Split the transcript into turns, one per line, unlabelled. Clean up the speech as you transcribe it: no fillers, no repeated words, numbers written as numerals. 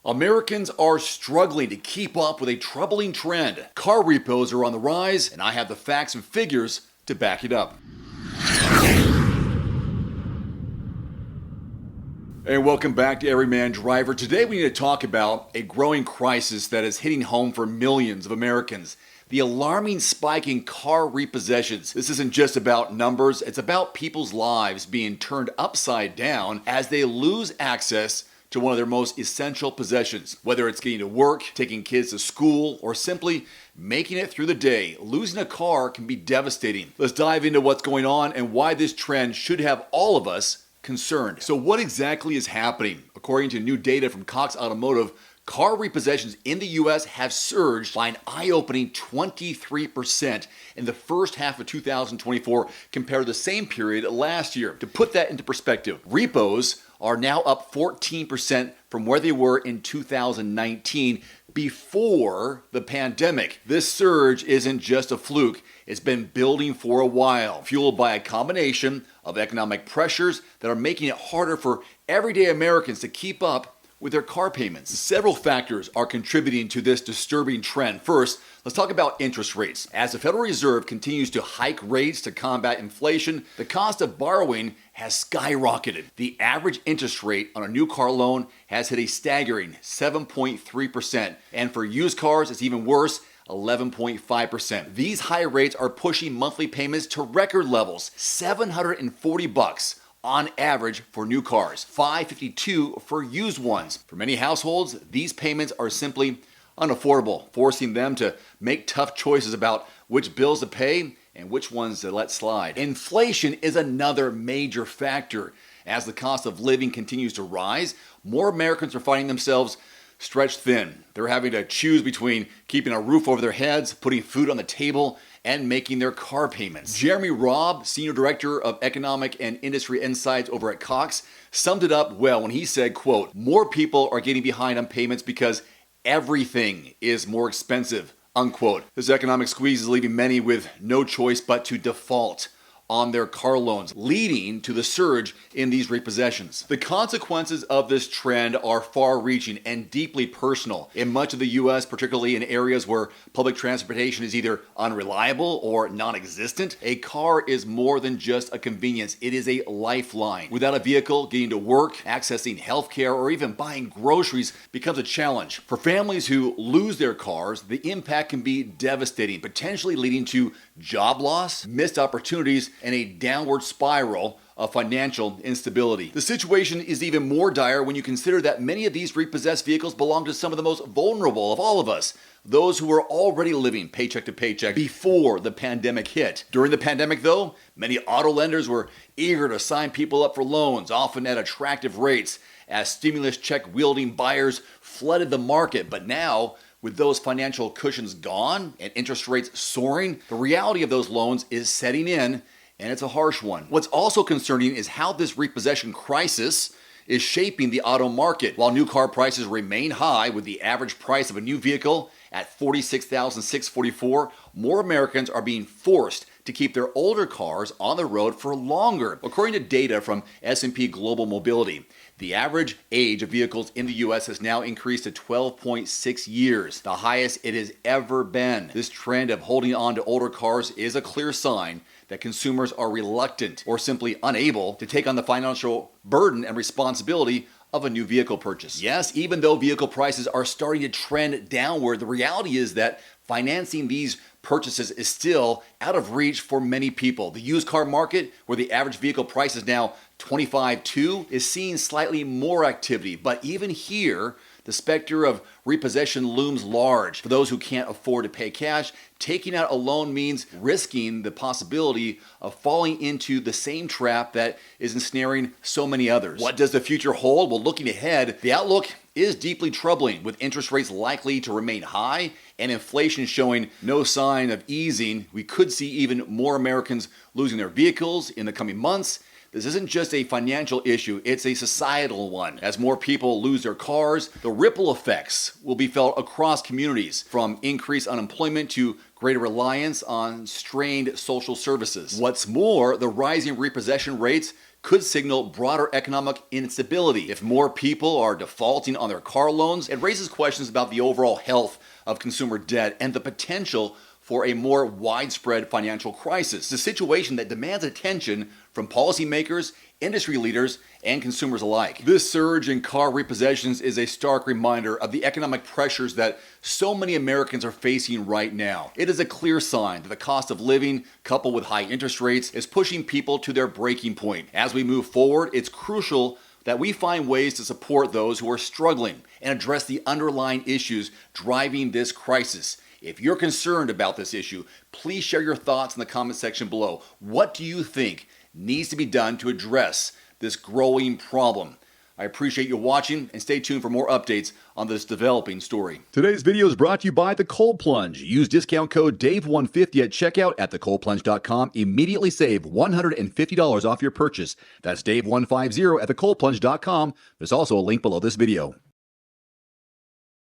Americans are struggling to keep up with a troubling trend. Car repos are on the rise, and I have the facts and figures to back it up. And welcome back to Everyman Driver. Today we need to talk about a growing crisis that is hitting home for millions of Americans. The alarming spike in car repossessions. This isn't just about numbers, it's about people's lives being turned upside down as they lose access to one of their most essential possessions. Whether it's getting to work, taking kids to school, or simply making it through the day, losing a car can be devastating. Let's dive into what's going on and why this trend should have all of us concerned. So what exactly is happening? According to new data from Cox Automotive, car repossessions in the U.S. have surged by an eye-opening 23% in the first half of 2024 compared to the same period last year. To put that into perspective, repos are now up 14% from where they were in 2019 before the pandemic. This surge isn't just a fluke. It's been building for a while, fueled by a combination of economic pressures that are making it harder for everyday Americans to keep up with their car payments. Several factors are contributing to this disturbing trend. First, let's talk about interest rates. As the Federal Reserve continues to hike rates to combat inflation, the cost of borrowing has skyrocketed. The average interest rate on a new car loan has hit a staggering 7.3%, and for used cars, it's even worse, 11.5%. These high rates are pushing monthly payments to record levels, $740 on average for new cars, $552 for used ones. For many households, these payments are simply unaffordable, forcing them to make tough choices about which bills to pay and which ones to let slide. Inflation is another major factor. As the cost of living continues to rise, more Americans are finding themselves stretched thin. They're having to choose between keeping a roof over their heads, putting food on the table, and making their car payments. Jeremy Robb, Senior Director of Economic and Industry Insights over at Cox, summed it up well when he said, quote, "More people are getting behind on payments because everything is more expensive," unquote. This economic squeeze is leaving many with no choice but to default on their car loans, leading to the surge in these repossessions. The consequences of this trend are far-reaching and deeply personal. In much of the U.S., particularly in areas where public transportation is either unreliable or non-existent, a car is more than just a convenience. It is a lifeline. Without a vehicle, getting to work, accessing healthcare, or even buying groceries becomes a challenge. For families who lose their cars, the impact can be devastating, potentially leading to job loss, missed opportunities, and a downward spiral of financial instability. The situation is even more dire when you consider that many of these repossessed vehicles belong to some of the most vulnerable of all of us, those who were already living paycheck to paycheck before the pandemic hit. During the pandemic, though, many auto lenders were eager to sign people up for loans, often at attractive rates, as stimulus check-wielding buyers flooded the market. But now, with those financial cushions gone and interest rates soaring, the reality of those loans is setting in, and it's a harsh one. What's also concerning is how this repossession crisis is shaping the auto market. While new car prices remain high, with the average price of a new vehicle at $46,644, more Americans are being forced to keep their older cars on the road for longer. According to data from S&P Global Mobility, the average age of vehicles in the U.S. has now increased to 12.6 years, the highest it has ever been. This trend of holding on to older cars is a clear sign that consumers are reluctant or simply unable to take on the financial burden and responsibility of a new vehicle purchase. Yes, even though vehicle prices are starting to trend downward, the reality is that financing these purchases is still out of reach for many people. The used car market, where the average vehicle price is now $25,200, is seeing slightly more activity. But even here, the specter of repossession looms large. For those who can't afford to pay cash, taking out a loan means risking the possibility of falling into the same trap that is ensnaring so many others. What does the future hold? Well, looking ahead, the outlook is deeply troubling, with interest rates likely to remain high and inflation showing no sign of easing. We could see even more Americans losing their vehicles in the coming months. This isn't just a financial issue, it's a societal one. As more people lose their cars, the ripple effects will be felt across communities, from increased unemployment to greater reliance on strained social services. What's more, the rising repossession rates could signal broader economic instability. If more people are defaulting on their car loans, it raises questions about the overall health of consumer debt and the potential for a more widespread financial crisis. It's a situation that demands attention from policymakers, industry leaders, and consumers alike. This surge in car repossessions is a stark reminder of the economic pressures that so many Americans are facing right now. It is a clear sign that the cost of living, coupled with high interest rates, is pushing people to their breaking point. As we move forward, it's crucial that we find ways to support those who are struggling and address the underlying issues driving this crisis. If you're concerned about this issue, please share your thoughts in the comment section below. What do you think needs to be done to address this growing problem? I appreciate you watching, and stay tuned for more updates on this developing story. Today's video is brought to you by The Cold Plunge. Use discount code DAVE150 at checkout at thecoldplunge.com. Immediately save $150 off your purchase. That's DAVE150 at thecoldplunge.com. There's also a link below this video.